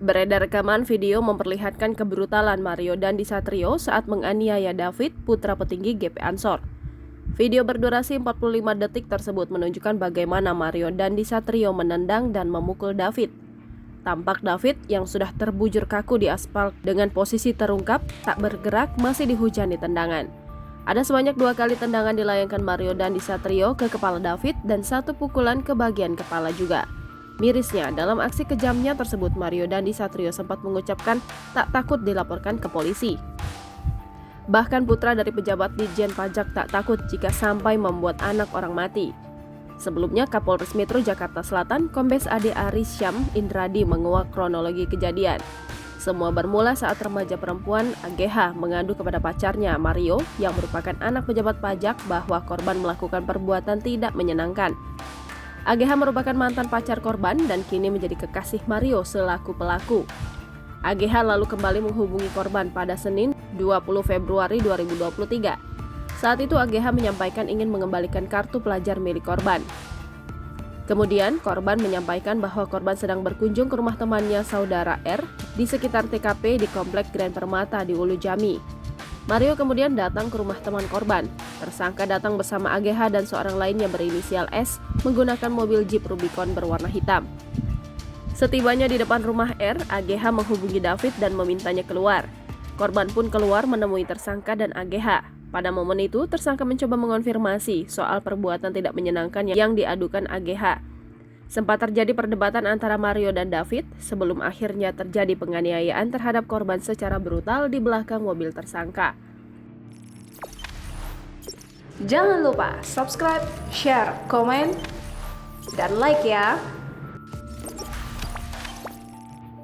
Beredar rekaman video memperlihatkan kebrutalan Mario Dandisatrio saat menganiaya David, putra petinggi GP Ansor. Video berdurasi 45 detik tersebut menunjukkan bagaimana Mario Dandisatrio menendang dan memukul David. Tampak David yang sudah terbujur kaku di aspal dengan posisi terungkap, tak bergerak, masih dihujani tendangan. Ada sebanyak 2 kali tendangan dilayangkan Mario Dandisatrio ke kepala David dan 1 pukulan ke bagian kepala juga. Mirisnya, dalam aksi kejamnya tersebut Mario Dandisatrio sempat mengucapkan tak takut dilaporkan ke polisi. Bahkan putra dari pejabat Ditjen Pajak tak takut jika sampai membuat anak orang mati. Sebelumnya, Kapolres Metro Jakarta Selatan, Kombes Ade Aris Syam Indradi menguak kronologi kejadian. Semua bermula saat remaja perempuan AGH mengadu kepada pacarnya Mario yang merupakan anak pejabat pajak bahwa korban melakukan perbuatan tidak menyenangkan. AGH merupakan mantan pacar korban dan kini menjadi kekasih Mario selaku pelaku. AGH lalu kembali menghubungi korban pada Senin 20 Februari 2023. Saat itu AGH menyampaikan ingin mengembalikan kartu pelajar milik korban. Kemudian korban menyampaikan bahwa korban sedang berkunjung ke rumah temannya saudara R di sekitar TKP di Komplek Grand Permata di Ulu Jami. Mario kemudian datang ke rumah teman korban. Tersangka datang bersama AGH dan seorang lainnya berinisial S menggunakan mobil Jeep Rubicon berwarna hitam. Setibanya di depan rumah R, AGH menghubungi David dan memintanya keluar. Korban pun keluar menemui tersangka dan AGH. Pada momen itu, tersangka mencoba mengonfirmasi soal perbuatan tidak menyenangkan yang diadukan AGH. Sempat terjadi perdebatan antara Mario dan David sebelum akhirnya terjadi penganiayaan terhadap korban secara brutal di belakang mobil tersangka. Jangan lupa subscribe, share, komen, dan like ya!